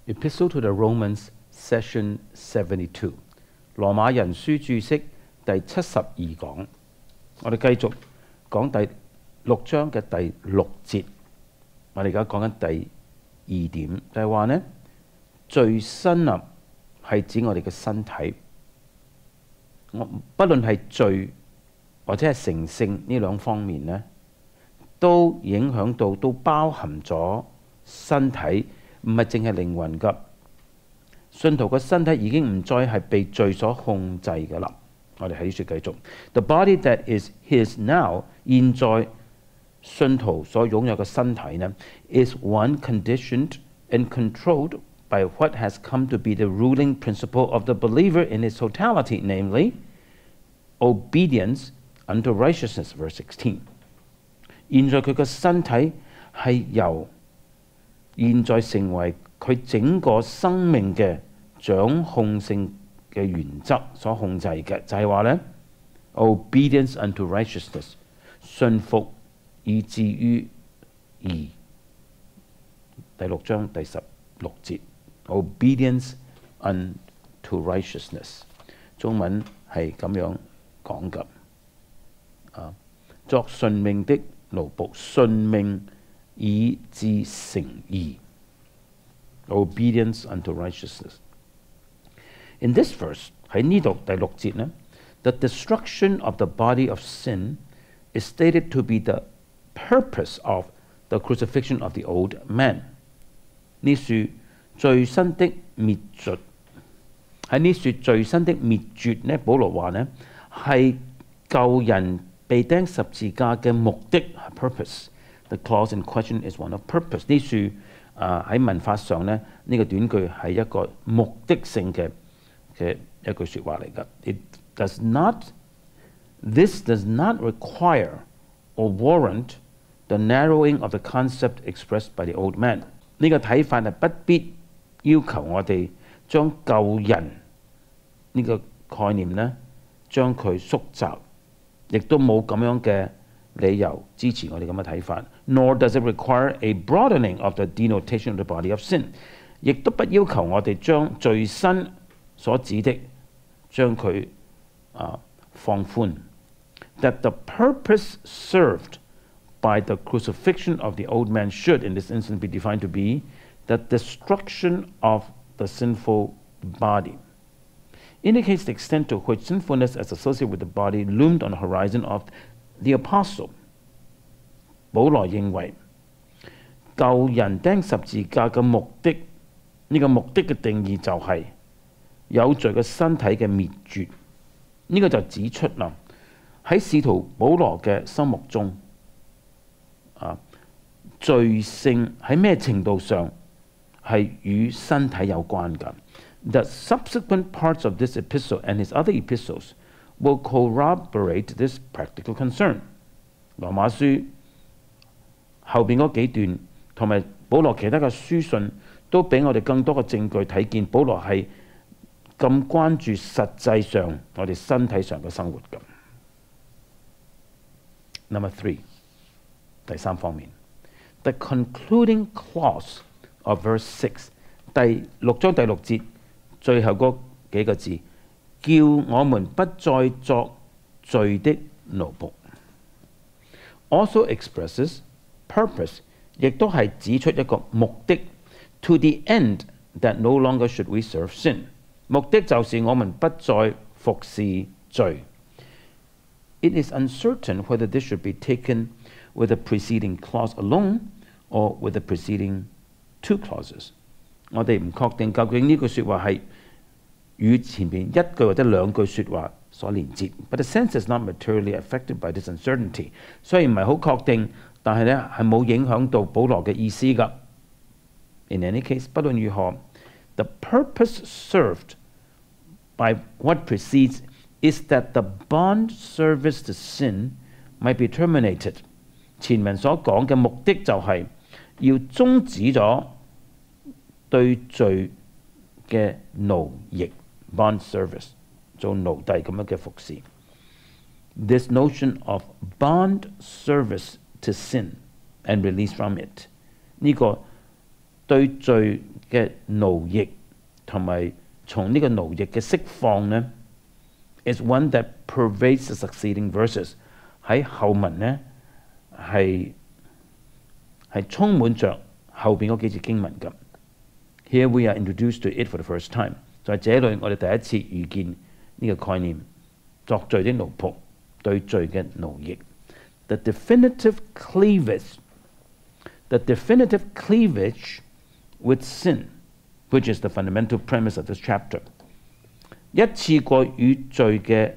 Epistle to the Romans, Session 72，羅馬人書註釋第72講。我哋繼續講第6章嘅第6節。我哋而家講緊第2點，就係話呢，罪身啊係指我哋嘅身體。不論係罪或者係成聖呢兩方面呢，都影響到，都包含咗身體。唔係淨係靈魂㗎，信徒個身體已經唔再係被罪所控制㗎啦。我哋喺呢處繼續 ，The body that is his now， 現在信徒所擁有嘅身體呢 ，is one conditioned and controlled by what has come to be the ruling principle of the believer in its totality, namely obedience unto righteousness. Verse 16。現在佢個身體係由現在成為佢整個生命嘅掌控性嘅原則所控制嘅，就係話呢 obedience unto righteousness， 順服以至於義。第6章第16節 obedience unto righteousness， 中文係咁樣講㗎。作順命的奴僕，順命以至成義 ，obedience unto righteousness. In this verse 喺呢度第6節呢 ，the destruction of the body of sin is stated to be the purpose of the crucifixion of the old man。呢處罪身的滅絕，喺呢處罪身的滅絕呢，保羅話呢係救人被釘十字架嘅目的 purpose。The clause in question is one of purpose。呢處喺文法上呢，呢個短句係一個目的性嘅一句説話嚟㗎。This does not require or warrant the narrowing of the concept expressed by the old man。呢個睇法係不必要求我哋將救人呢個概念呢，將佢縮窄，亦都冇咁樣嘅理由支持我哋咁嘅睇法。Nor does it require a broadening of the denotation of the body of sin， 亦都不要求我哋將罪身所指的將佢放寬。That the purpose served by the crucifixion of the old man should, in this instance, be defined to be the destruction of the sinful body. Indicates the extent to which sinfulness as associated with the body loomed on the horizon of the apostle。 保羅認為救人釘十字架嘅目的，呢個目的嘅定義就係有罪嘅身體嘅滅絕。呢個就指出啦，喺使徒保羅嘅心目中，罪性喺咩程度上係與身體有關㗎。The subsequent parts of this epistle and his other epistles will corroborate this practical concern。 羅馬書後邊嗰幾段同埋保羅其他嘅書信都俾我哋更多嘅證據睇見，保羅係咁關注實際上我哋身體上嘅生活㗎。Number 3， 第3方面 ，the concluding clause of verse 6， 第6章第6節最後嗰幾個字，叫我們不再作罪的奴僕。Also expresses purpose， 亦都係指出一個目的 ，to the end that no longer should we serve sin。目的就是我們不再服侍罪。It is uncertain whether this should be taken with the preceding clause alone or with the preceding 2 clauses。我哋唔確定究竟呢句説話係與前面一句或者2句説話所連接。But the sense is not materially affected by this uncertainty。雖然唔係好確定，但係呢係冇影響到保羅嘅意思㗎。In any case， 不論如何 ，the purpose served by what precedes is that the bond service to sin might be terminated。前文所講嘅目的就係要終止咗對罪嘅奴役 bond service， 做奴隸咁樣嘅服侍。This notion of bond service to sin and release from it， 呢個對罪嘅奴役同埋從呢個奴役嘅釋放呢 is one that pervades the succeeding verses。喺後文呢係充滿着後邊嗰幾節經文㗎。Here we are introduced to it for the first time。在這裏我哋第一次遇見呢個概念，作罪的奴僕對罪嘅奴役。The definitive cleavage with sin, which is the fundamental premise of this chapter。一次過與罪嘅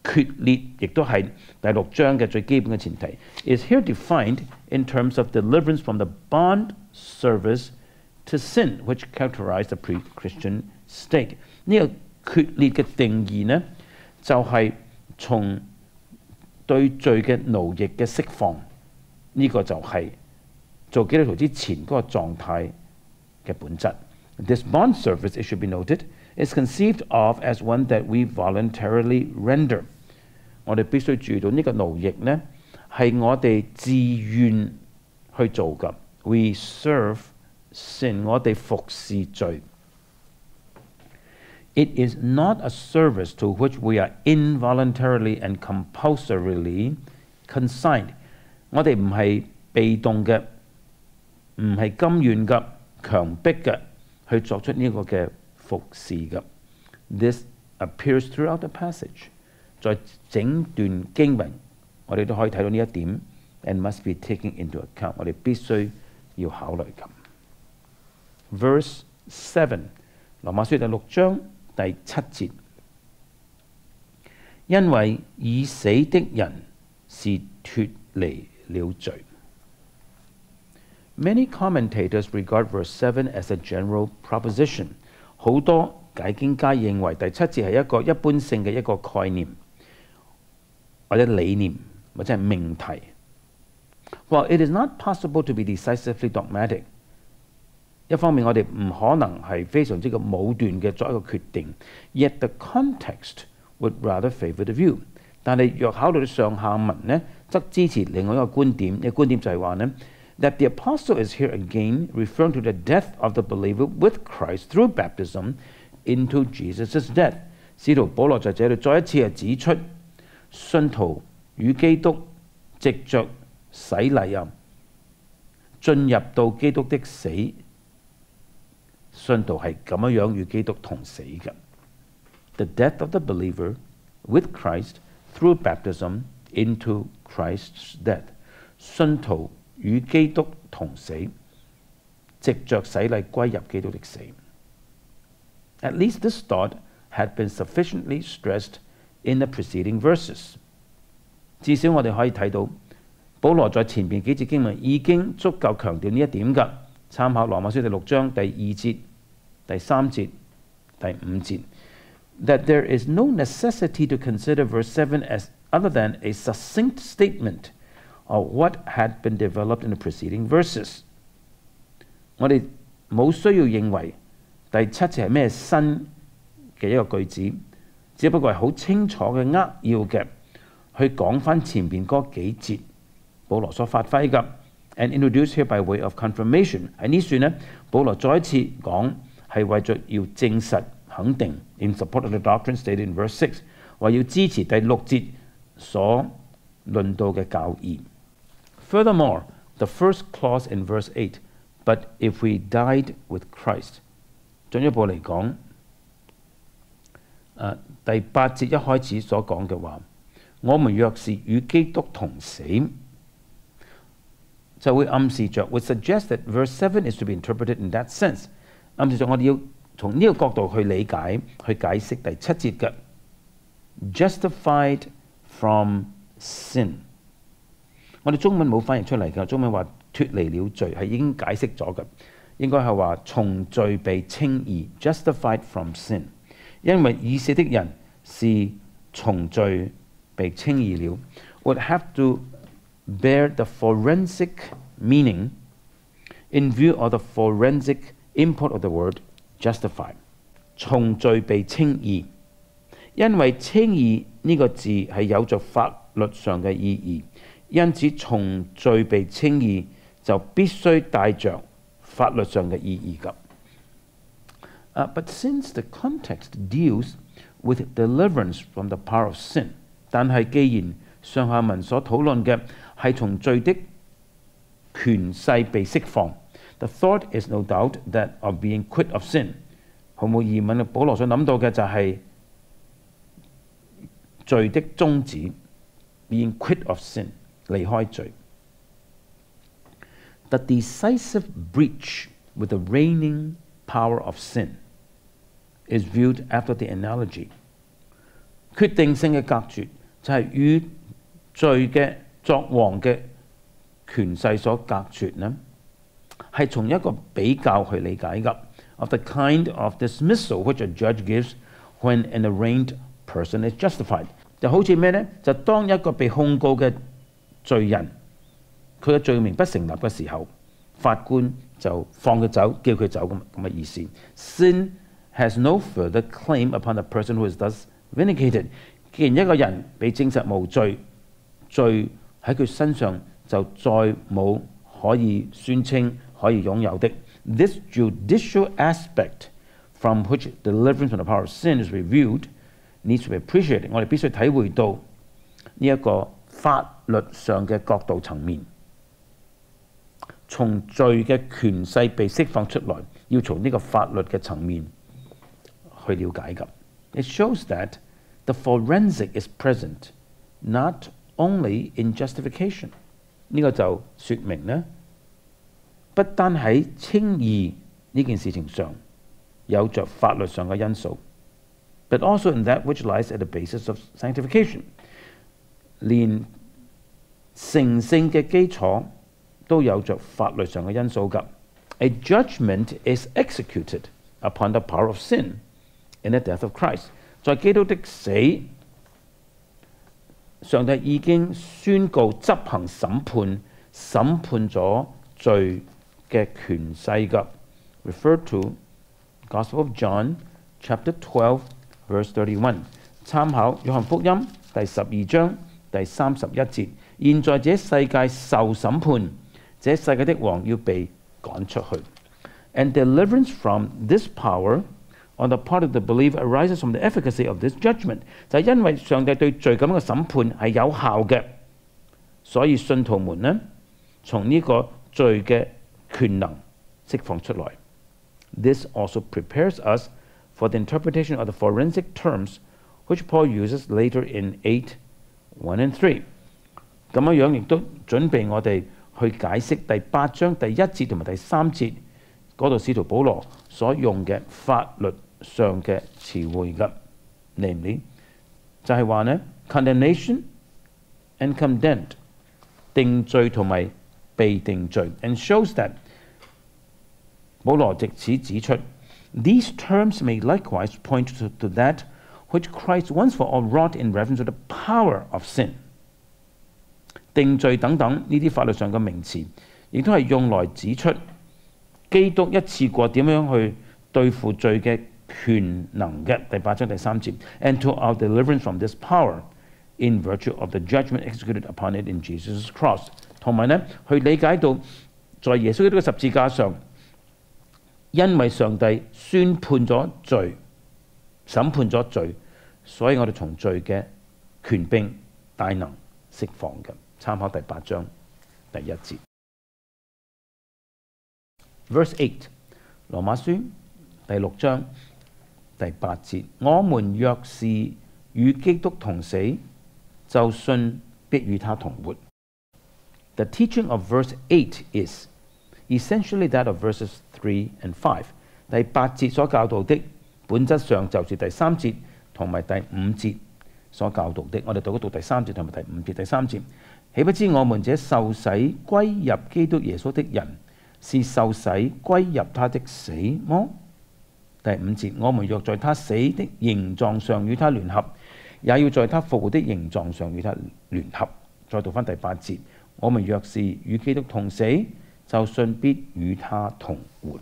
決裂，亦都係第6章嘅最基本嘅前提 ，is here defined in terms of deliverance from the bond service to sin, which characterized the pre-Christian state。呢個決裂嘅定義呢，就係從對罪嘅奴役嘅釋放，呢個就係做基督徒之前嗰個狀態嘅本質。This bond service, it should be noted, is conceived of as one that we voluntarily render。我哋必須注意到呢個奴役呢，係我哋自願去做嘅。We serve sin， 我哋服侍罪。It is not a service to which we are involuntarily and compulsorily consigned。我哋唔係被動嘅，唔係甘願嘅、強迫嘅去作出呢個嘅服侍嘅。This appears throughout the passage。在整段經文，我哋都可以睇到呢一點 ，and must be taken into account。我哋必須要考慮咁。Verse 7，羅馬書第6章第7節，因為已死的人是脱離了罪。Many commentators regard verse 7 as a general proposition。好多解經家認為第7節係一個一般性嘅一個概念，或者理念，或者係命題。While it is not possible to be decisively dogmatic， 一方面我哋唔可能係非常之嘅武斷嘅作一個決定 ，yet the context would rather favour the view。但係若考慮到上下文呢，則支持另外一個觀點。呢個觀點就係話呢 ，that the apostle is here again referring to the death of the believer with Christ through baptism into Jesus' death。使徒保羅在這裏再一次係指出，信徒與基督藉着洗禮進入到基督的死，信徒係咁樣與基督同死嘅。The death of the believer with Christ through baptism into Christ's death。信徒與基督同死，藉着洗禮歸入基督的死。At least this thought had been sufficiently stressed in the preceding verses。至少我哋可以睇到，保羅在前邊幾節經文已經足夠強調呢一點㗎。參考羅馬書第6章第2節、第3節、第5節。That there is no necessity to consider verse 7 as other than a succinct statement of what had been developed in the preceding verses。我哋冇需要認為第7節係咩新嘅一個句子，只不過係好清楚嘅扼要嘅去講翻前邊嗰幾節保羅所發揮嘅。And introduced here by way of confirmation。喺呢處呢，保羅再一次講係為咗要證實肯定 in support of the doctrine stated in verse 6，話要支持第6節所論到嘅教義。Furthermore, the first clause in verse 8, but if we died with Christ， 進一步嚟講，第8節一開始所講嘅話，我們若是與基督同死，就會暗示着 would suggest that verse 7 is to be interpreted in that sense。暗示着我哋要從呢個角度去理解、去解釋第7節嘅 justified from sin。我哋中文冇翻譯出嚟嘅，中文話脱離了罪係已經解釋咗嘅，應該係話從罪被稱義 justified from sin。因為已死的人是從罪被稱義了 ，would have to bear the forensic meaning in view of the forensic import of the word justify。從罪被稱義，因為稱義呢個字係有着法律上嘅意義，因此從罪被稱義就必須帶着法律上嘅意義㗎。But since the context deals with deliverance from the power of sin， 但係既然上下文所討論嘅係從罪的權勢被釋放 ，the thought is no doubt that of being quit of sin。毫無疑問，保羅所諗到嘅就係罪的終止 ，being quit of sin， 離開罪。The decisive breach with the reigning power of sin is viewed after the analogy。決定性嘅隔絕就係與罪嘅作王嘅權勢所隔絕呢，係從一個比較去理解㗎。Of the kind of dismissal which a judge gives when an arraigned person is justified， 就好似咩呢？就當一個被控告嘅罪人，佢嘅罪名不成立嘅時候，法官就放佢走，叫佢走咁嘅意思。Sin has no further claim upon the person who is thus vindicated。既然一個人被證實無罪，罪喺佢身上就再冇可以宣稱可以擁有的。This judicial aspect from which deliverance from the power of sin is reviewed needs to be appreciated。我哋必須體會到呢一個法律上嘅角度層面，從罪嘅權勢被釋放出來，要從呢個法律嘅層面去了解㗎。It shows that the forensic is present not only in justification。呢個就説明呢，不單喺稱義呢件事情上有着法律上嘅因素 ，but also in that which lies at the basis of sanctification。連成聖嘅基礎都有着法律上嘅因素㗎。A judgment is executed upon the power of sin in the death of Christ。在基督的死，上帝已經宣告執行審判咗罪嘅權勢㗎。Refer to Gospel of John chapter 12 verse 31， 參考約翰福音第12章第31節。現在這世界受審判，這世界的王要被趕出去。And deliverance from this power on the part of the believer arises from the efficacy of this judgment。 就係因為上帝對罪咁樣嘅審判係有效嘅，所以信徒們呢從呢個罪嘅權能釋放出來。This also prepares us for the interpretation of the forensic terms which Paul uses later in 8:1 and 3。 咁樣亦都準備我哋去解釋第8章第1節同埋第3節嗰度使徒保羅所用嘅法律上嘅詞彙㗎。Namely 就係話呢 condemnation and condemned， 定罪同埋被定罪。And shows that 保羅藉此指出 these terms may likewise point to that which Christ once for all wrought in reference to the power of sin。 定罪等等呢啲法律上嘅名詞，亦都係用來指出基督一次過點樣去對付罪嘅權能嘅。第8章第3節 ，and to our deliverance from this power in virtue of the judgment executed upon it in Jesus' cross。 同埋呢，去理解到在耶穌基督嘅十字架上，因為上帝宣判咗罪、審判咗罪，所以我哋從罪嘅權柄大能釋放嘅。參考第8章第1節。Verse 8， 羅馬書第6章第8節，我們若是與基督同死，就信必與他同活。The teaching of verse 8 is essentially that of verses 3 and 5。 第8節所教導的，本質上就是第3節同埋第5節所教導的。我哋讀第3節同埋第5節。第3節，豈不知我們這受洗歸入基督耶穌的人，是受洗歸入他的死麼？第5節，我們若在他死的形狀上與他聯合，也要在他復活的形狀上與他聯合。再讀返第8節，我們若是與基督同死，就信必與他同活。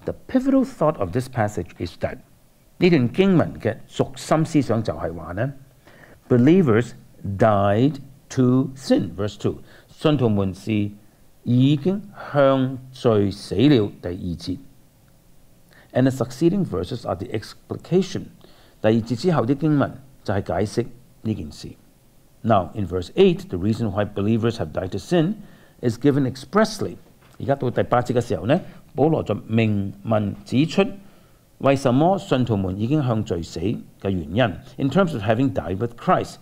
The pivotal thought of this passage is that 呢段經文嘅軸心思想就係話呢 believers died to sin。Verse 2， 信徒們是已經向罪死了。第二節 ，and the succeeding verses are the explication。第二節之後啲經文就係解釋呢件事。Now in verse 8, the reason why believers have died to sin is given expressly。而家到第8節嘅時候呢，保羅就明文指出為什麼信徒們已經向罪死嘅原因。In terms of having died with Christ，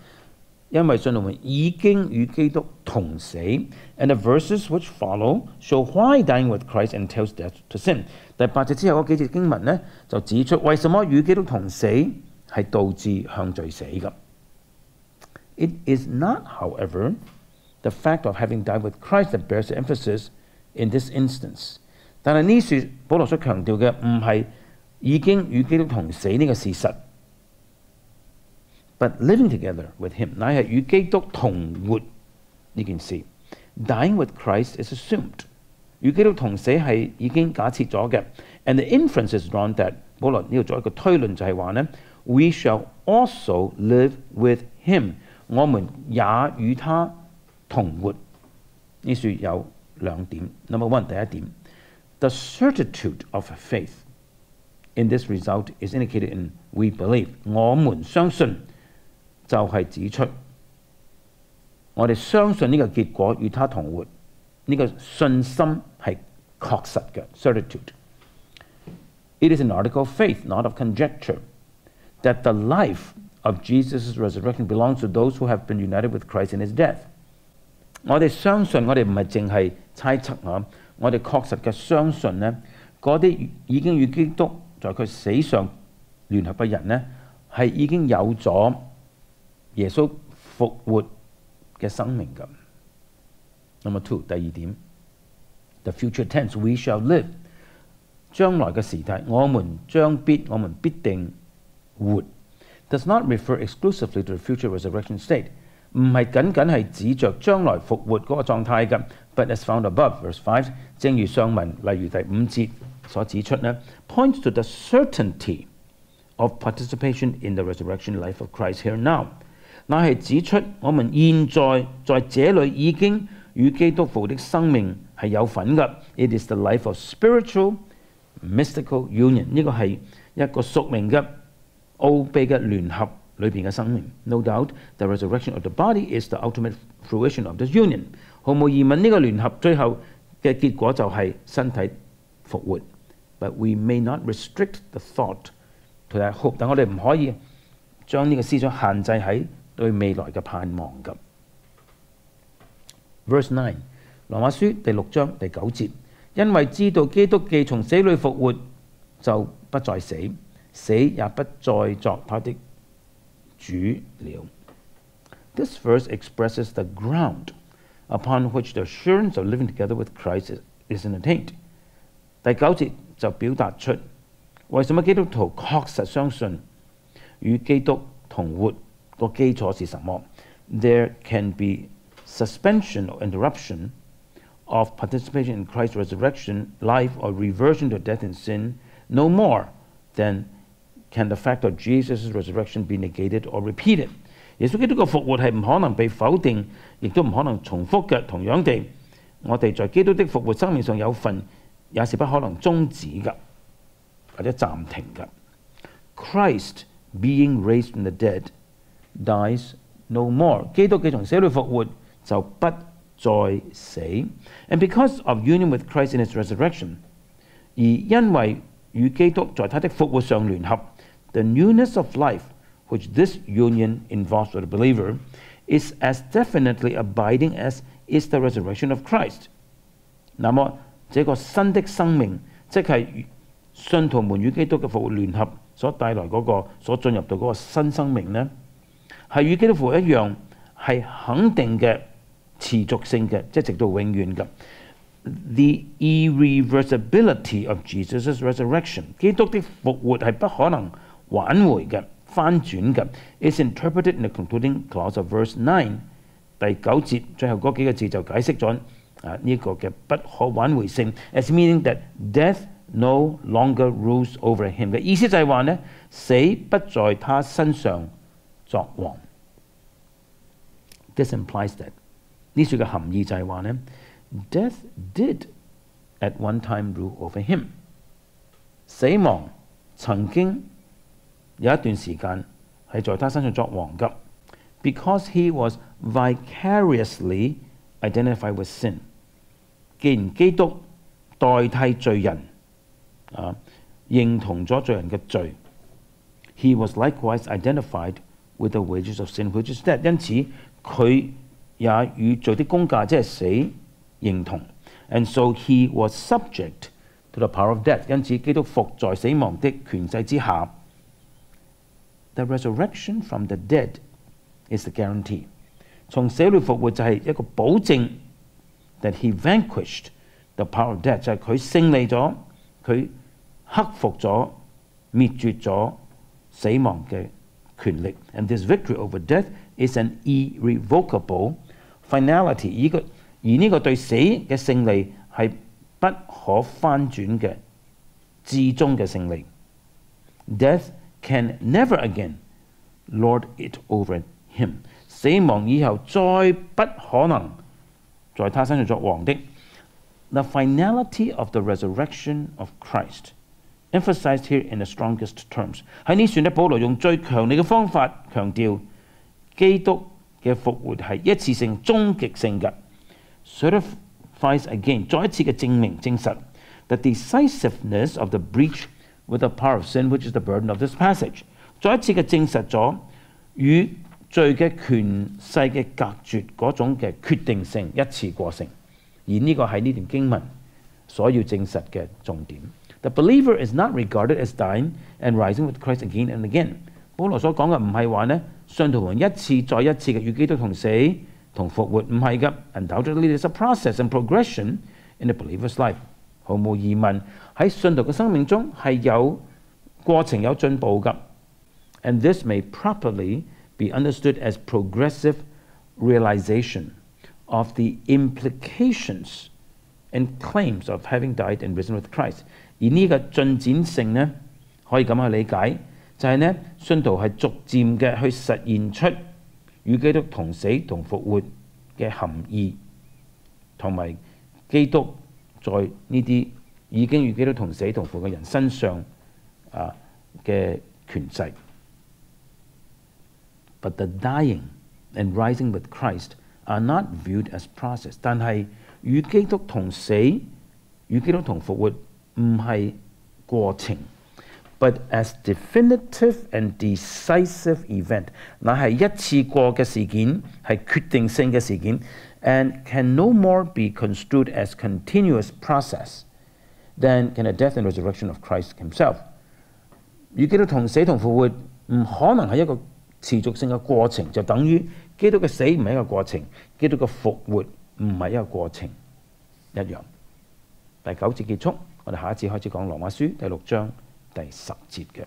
因為信徒們已經與基督同死。And the verses which follow show why dying with Christ entails death to sin。第8節之後嗰幾節經文呢，就指出為什麼與基督同死係導致向罪死嘅。It is not, however, the fact of having died with Christ that bears the emphasis in this instance。但係呢處保羅所強調嘅唔係已經與基督同死呢個事實 ，but living together with him， 乃係與基督同活呢件事。Dying with Christ is assumed， 與基督同死係已經假設咗嘅。And the inference is drawn that 保羅呢度做一個推論就係話呢 ，we shall also live with him， 我們也與他同活。呢處有兩點。Number one， 第一點 ，the certitude of faith in this result is indicated in we believe。我們相信就係指出我哋相信呢個結果與他同活，呢個信心係確實嘅 certitude。It is an article of faith, not of conjecture, that the life of Jesus' resurrection belongs to those who have been united with Christ in his death。我哋相信，我哋唔係淨係猜測啊，我哋確實嘅相信呢，嗰啲已經與基督在佢死上聯合嘅人呢，係已經有咗耶穌復活嘅生命㗎。Number two， 第二點 ，the future tense we shall live， 將來嘅時態，我們必定活 ，does not refer exclusively to the future resurrection state， 唔係僅僅係指着將來復活嗰個狀態㗎。But as found above verse 5， 正如上文例如第5節所指出呢 ，points to the certainty of participation in the resurrection life of Christ here now， 乃係指出我們現在在這裏已經與基督復活的生命係有份㗎。It is the life of spiritual mystical union， 呢個係一個屬靈嘅奧秘嘅聯合裏邊嘅生命。No doubt the resurrection of the body is the ultimate fruition of this union。毫無疑問呢個聯合最後嘅結果就係身體復活。But we may not restrict the thought to that hope， 但我哋唔可以將呢個思想限制喺對未來嘅盼望㗎。Verse 9， 羅馬書第6章第9節，因為知道基督既從死裏復活，就不再死，死也不再作他的主了。This verse expresses the ground upon which the assurance of living together with Christ is attained。第9節就表達出為什麼基督徒確實相信與基督同活個基礎是什麼。There can be suspension or interruption of participation in Christ's resurrection life or reversion to death and sin no more than can the fact of Jesus' resurrection be negated or repeated。耶穌基督嘅復活係唔可能被否定，亦都唔可能重複嘅。同樣地，我哋在基督的復活生命上有份，也是不可能終止嘅，或者暫停嘅。Christ being raised from the dead dies no more。基督既從死裏復活，就不再死。And because of union with Christ in his resurrection， 而因為與基督在他的復活上聯合 ，the newness of life which this union involves for the believer is as definitely abiding as is the resurrection of Christ。那麼這個新的生命，即係信徒們與基督嘅復活聯合所帶來嗰個所進入到嗰個新生命呢，係與基督復活一樣，係肯定嘅、持續性嘅，即係直到永遠嘅。The irreversibility of Jesus' resurrection， 基督的復活係不可能挽回嘅、翻轉嘅。Is interpreted in the concluding clause of verse 9， 第9節最後嗰幾個字就解釋咗呢個嘅不可挽回性 ，as meaning that death no longer rules over him 嘅意思就係話呢，死不在他身上作王。This implies that 呢處嘅含義就係話呢， death did at one time rule over him. 死亡曾經有一段時間係在他身上作王嘅 ，because he was vicariously identified with sin. 既然基督代替罪人認同咗罪人嘅罪 ，he was likewise identified with the wages of sin, which is death. 因此佢也與罪的工價即係死認同 ，and so he was subject to the power of death. 因此基督服在死亡的權勢之下。The resurrection from the dead is the guarantee. 從死裏復活就係一個保證 that he vanquished the power of death， 就係佢勝利咗，佢克服咗、滅絕咗死亡嘅權力。And this victory over death is an irrevocable finality. 而呢個對死嘅勝利係不可翻轉嘅至終嘅勝利。Death can never again lord it over him. 死亡以後再不可能在他身上作王的。The finality of the resurrection of Christ, emphasized here in the strongest terms. 喺呢處咧，保羅用最強烈嘅方法強調基督嘅復活係一次性、終極性嘅。Certifies again， 再一次嘅證明、證實 the decisiveness of the breach with the power of sin, which is the burden of this passage。再一次嘅證實咗與罪嘅權勢嘅隔絕嗰種嘅決定性，一次過性。而呢個係呢段經文所要證實嘅重點。The believer is not regarded as dying and rising with Christ again and again。保羅所講嘅唔係話呢，信徒一次再一次嘅與基督同死同復活，唔係㗎。Undoubtedly, there's a process and progression in the believer's life。毫無疑問喺信徒嘅生命中係有過程有進步㗎。And this may properly be understood as progressive realization of the implications and claims of having died and risen with Christ。而呢個進展性呢，可以咁去理解，就係呢，信徒係逐漸嘅去實現出與基督同死同復活嘅含義，同埋基督在呢啲已經與基督同死同復活嘅人身上嘅權勢。But the dying and rising with Christ are not viewed as process。但係與基督同死、與基督同復活唔係過程 ，but as definitive and decisive event， 乃係一次過嘅事件，係決定性嘅事件 ，and can no more be construed as continuous process than can the death and resurrection of Christ himself。與基督同死同復活唔可能係一個持續性嘅過程，就等於基督嘅死唔係一個過程，基督嘅復活唔係一個過程一樣。第9節結束，我哋下一次開始講羅馬書第6章第10節嘅。